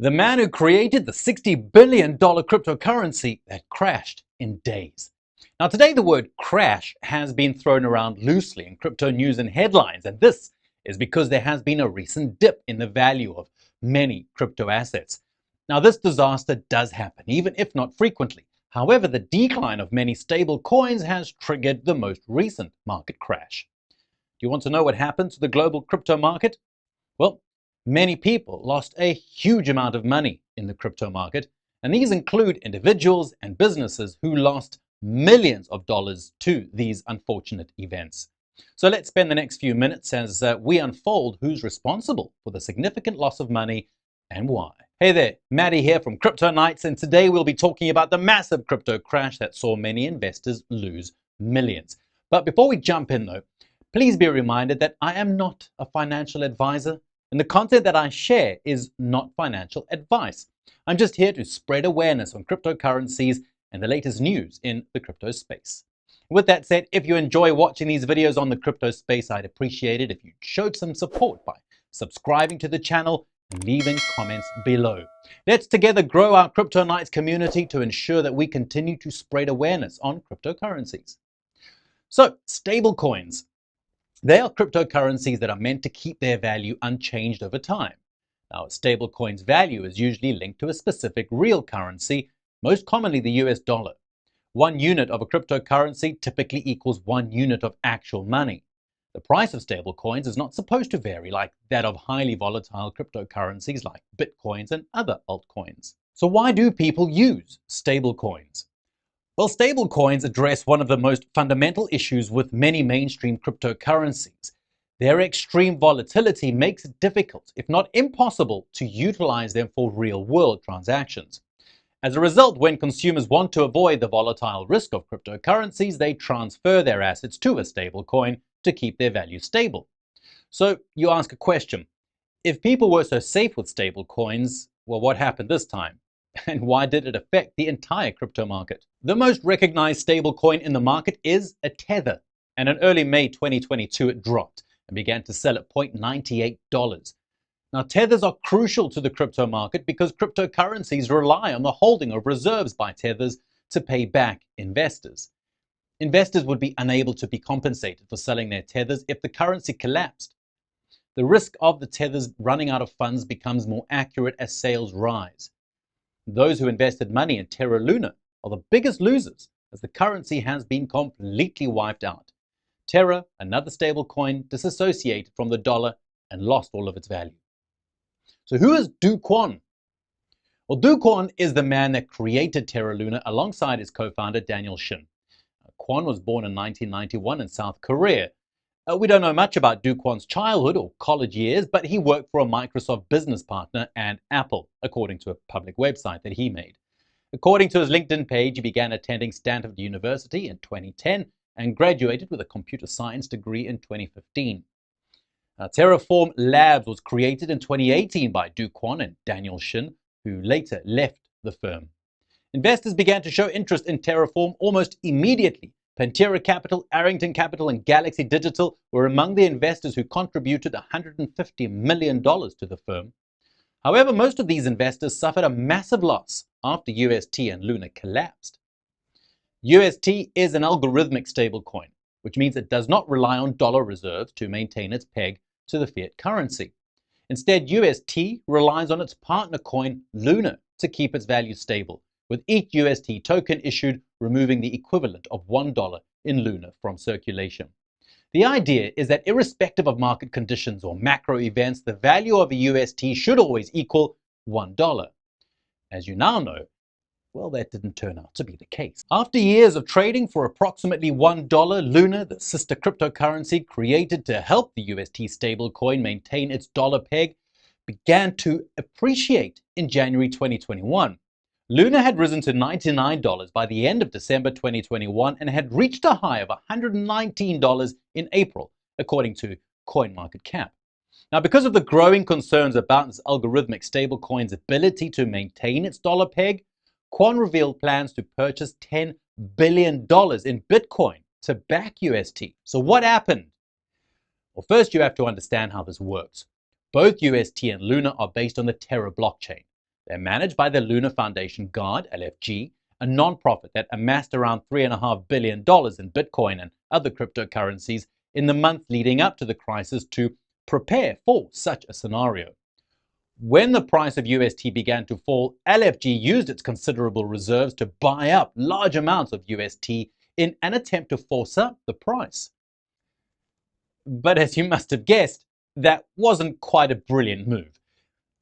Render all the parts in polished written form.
The man who created the $60 billion cryptocurrency that crashed in days. Now, today the word crash has been thrown around loosely in crypto news and headlines, and this is because there has been a recent dip in the value of many crypto assets. Now, this disaster does happen, even if not frequently. However, the decline of many stable coins has triggered the most recent market crash. Do you want to know what happened to the global crypto market? Well, many people lost a huge amount of money in the crypto market, and these include individuals and businesses who lost millions of dollars to these unfortunate events. So let's spend the next few minutes as we unfold who's responsible for the significant loss of money and why. Hey there, Matteo here from Crypto Nights, and today we'll be talking about the massive crypto crash that saw many investors lose millions. But before we jump in though, please be reminded that I am not a financial advisor, and the content that I share is not financial advice. I'm just here to spread awareness on cryptocurrencies and the latest news in the crypto space. With that said, if you enjoy watching these videos on the crypto space, I'd appreciate it if you showed some support by subscribing to the channel and leaving comments below. Let's together grow our Crypto Nights community to ensure that we continue to spread awareness on cryptocurrencies. So, stablecoins. They are cryptocurrencies that are meant to keep their value unchanged over time. Now, a stablecoin's value is usually linked to a specific real currency, most commonly the US dollar. 1 unit of a cryptocurrency typically equals 1 unit of actual money. The price of stablecoins is not supposed to vary like that of highly volatile cryptocurrencies like Bitcoins and other altcoins. So why do people use stablecoins? Well, stablecoins address one of the most fundamental issues with many mainstream cryptocurrencies. Their extreme volatility makes it difficult, if not impossible, to utilize them for real-world transactions. As a result, when consumers want to avoid the volatile risk of cryptocurrencies, they transfer their assets to a stablecoin to keep their value stable. So you ask a question: if people were so safe with stablecoins, well, what happened this time? And why did it affect the entire crypto market? The most recognized stablecoin in the market is a Tether, and in early May 2022 it dropped and began to sell at $0.98. Now, tethers are crucial to the crypto market because cryptocurrencies rely on the holding of reserves by tethers to pay back investors. Investors would be unable to be compensated for selling their tethers if the currency collapsed. The risk of the tethers running out of funds becomes more accurate as sales rise. Those who invested money in Terra Luna are the biggest losers, as the currency has been completely wiped out. Terra, another stablecoin, disassociated from the dollar and lost all of its value. So who is Duquan? Well, Duquan is the man that created Terra Luna alongside his co-founder Daniel Shin. Kwon was born in 1991 in South Korea. We don't know much about Duquan's childhood or college years, but he worked for a Microsoft business partner and Apple, according to a public website that he made. According to his LinkedIn page, he began attending Stanford University in 2010 and graduated with a computer science degree in 2015. Terraform Labs was created in 2018 by Duquan and Daniel Shin, who later left the firm. Investors began to show interest in Terraform almost immediately. Pantera Capital, Arrington Capital, and Galaxy Digital were among the investors who contributed $150 million to the firm. However, most of these investors suffered a massive loss after UST and Luna collapsed. UST is an algorithmic stablecoin, which means it does not rely on dollar reserves to maintain its peg to the fiat currency. Instead, UST relies on its partner coin, Luna, to keep its value stable, with each UST token issued removing the equivalent of $1 in Luna from circulation. The idea is that irrespective of market conditions or macro events, the value of a UST should always equal $1. As you now know, well, that didn't turn out to be the case. After years of trading for approximately $1, Luna, the sister cryptocurrency created to help the UST stablecoin maintain its dollar peg, began to appreciate in January 2021. Luna had risen to $99 by the end of December 2021 and had reached a high of $119 in April, according to CoinMarketCap. Now, because of the growing concerns about this algorithmic stablecoin's ability to maintain its dollar peg, Kwon revealed plans to purchase $10 billion in Bitcoin to back UST. So what happened? Well, first you have to understand how this works. Both UST and Luna are based on the Terra blockchain. They're managed by the Luna Foundation Guard, LFG, a non-profit that amassed around $3.5 billion in Bitcoin and other cryptocurrencies in the month leading up to the crisis to prepare for such a scenario. When the price of UST began to fall, LFG used its considerable reserves to buy up large amounts of UST in an attempt to force up the price. But as you must have guessed, that wasn't quite a brilliant move.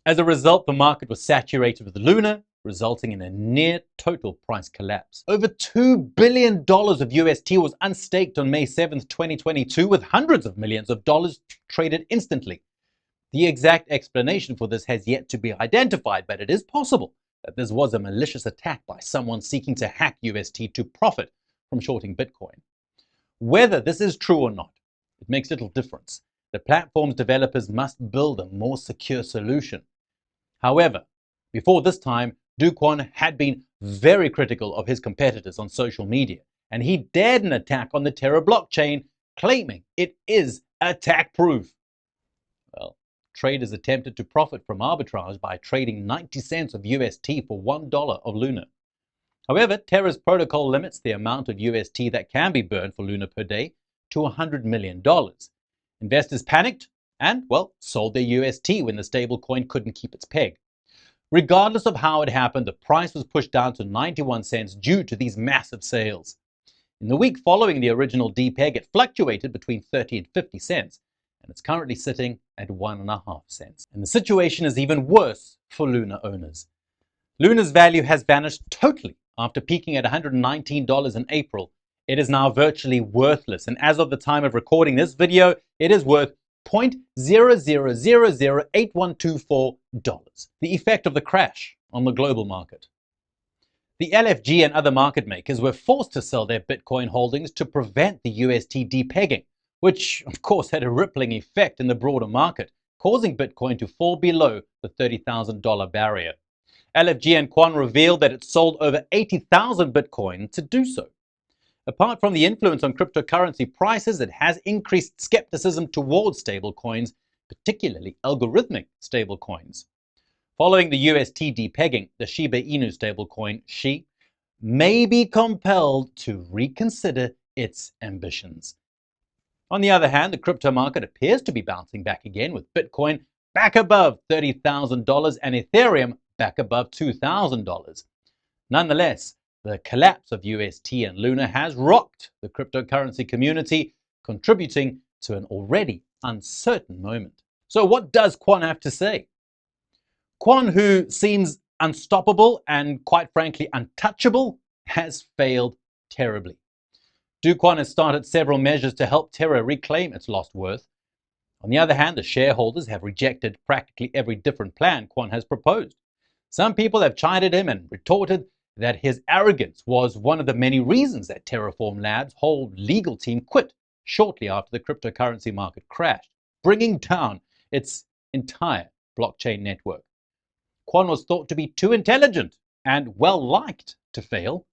As a result, the market was saturated with Luna, resulting in a near total price collapse. Over $2 billion of UST was unstaked on May 7th, 2022, with hundreds of millions of dollars traded instantly. The exact explanation for this has yet to be identified, but it is possible that this was a malicious attack by someone seeking to hack UST to profit from shorting Bitcoin. Whether this is true or not, it makes little difference. The platform's developers must build a more secure solution. However, before this time, Duquan had been very critical of his competitors on social media, and he dared an attack on the Terra blockchain, claiming it is attack-proof. Well, traders attempted to profit from arbitrage by trading 90 cents of UST for $1 of Luna. However, Terra's protocol limits the amount of UST that can be burned for Luna per day to $100 million. Investors panicked and, well, sold their UST when the stablecoin couldn't keep its peg. Regardless of how it happened, the price was pushed down to 91 cents due to these massive sales. In the week following the original depeg, it fluctuated between 30 and 50 cents, and it's currently sitting at 1.5 cents. And the situation is even worse for Luna owners. Luna's value has vanished totally after peaking at $119 in April. It is now virtually worthless, and as of the time of recording this video, it is worth $0.00008124. The effect of the crash on the global market. The LFG and other market makers were forced to sell their Bitcoin holdings to prevent the UST depegging, which of course had a rippling effect in the broader market, causing Bitcoin to fall below the $30,000 barrier. LFG and Kwon revealed that it sold over 80,000 Bitcoin to do so. Apart from the influence on cryptocurrency prices, it has increased skepticism towards stablecoins, particularly algorithmic stablecoins. Following the UST depegging, the Shiba Inu stablecoin, SHI, may be compelled to reconsider its ambitions. On the other hand, the crypto market appears to be bouncing back again, with Bitcoin back above $30,000 and Ethereum back above $2,000. Nonetheless, the collapse of UST and Luna has rocked the cryptocurrency community, contributing to an already uncertain moment. So what does Kwon have to say? Kwon, who seems unstoppable and quite frankly untouchable, has failed terribly. Duquan has started several measures to help Terra reclaim its lost worth. On the other hand, the shareholders have rejected practically every different plan Kwon has proposed. Some people have chided him and retorted that his arrogance was one of the many reasons that Terraform Labs' whole legal team quit shortly after the cryptocurrency market crashed, bringing down its entire blockchain network. Kwon was thought to be too intelligent and well-liked to fail.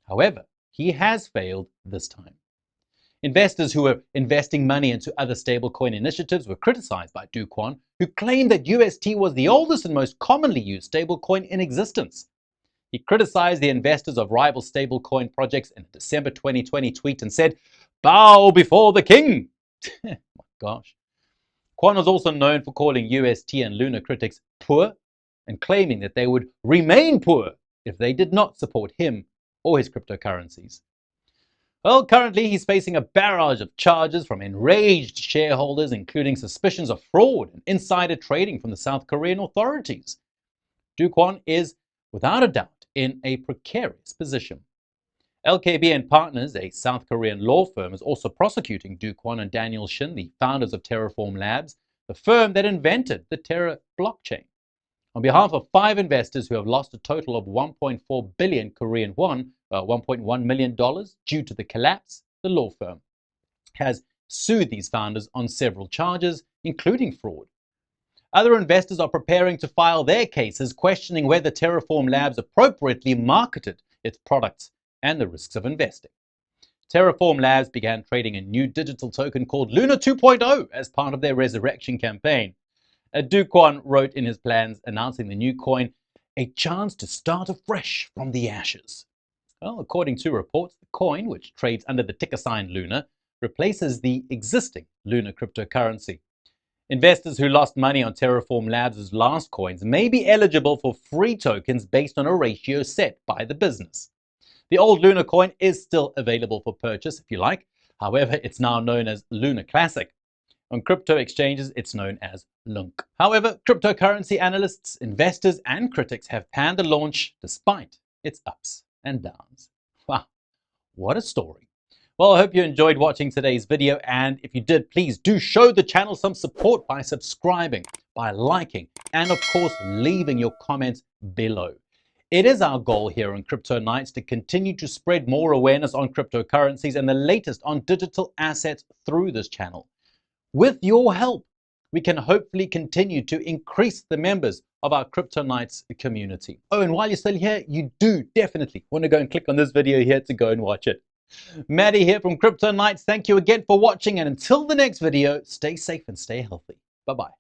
However, he has failed this time. Investors who were investing money into other stablecoin initiatives were criticized by Duquan, who claimed that UST was the oldest and most commonly used stablecoin in existence. He criticized the investors of rival stablecoin projects in a December 2020 tweet and said, "Bow before the king." My gosh. Kwon was also known for calling UST and Luna critics poor and claiming that they would remain poor if they did not support him or his cryptocurrencies. Well, currently he's facing a barrage of charges from enraged shareholders, including suspicions of fraud and insider trading from the South Korean authorities. Duquan is, without a doubt, in a precarious position. LKB and Partners, a South Korean law firm, is also prosecuting Duquan and Daniel Shin, the founders of Terraform Labs, the firm that invented the Terra blockchain, on behalf of 5 investors who have lost a total of 1.4 billion Korean won, $1.1 million, due to the collapse. The law firm has sued these founders on several charges, including fraud. Other investors are preparing to file their cases, questioning whether Terraform Labs appropriately marketed its products and the risks of investing. Terraform Labs began trading a new digital token called Luna 2.0 as part of their resurrection campaign. Duquan wrote in his plans announcing the new coin, a chance to start afresh from the ashes. Well, according to reports, the coin, which trades under the ticker sign Luna, replaces the existing Luna cryptocurrency. Investors who lost money on Terraform Labs' last coins may be eligible for free tokens based on a ratio set by the business. The old Luna coin is still available for purchase if you like. However, it's now known as Luna Classic. On crypto exchanges, it's known as LUNC. However, cryptocurrency analysts, investors, and critics have panned the launch despite its ups and downs. Wow, what a story. Well, I hope you enjoyed watching today's video, and if you did, please do show the channel some support by subscribing, by liking, and of course, leaving your comments below. It is our goal here on Crypto Nights to continue to spread more awareness on cryptocurrencies and the latest on digital assets through this channel. With your help, we can hopefully continue to increase the members of our Crypto Nights community. Oh, and while you're still here, you do definitely want to go and click on this video here to go and watch it. Maddie here from Crypto Nights. Thank you again for watching, and until the next video, stay safe and stay healthy. Bye-bye.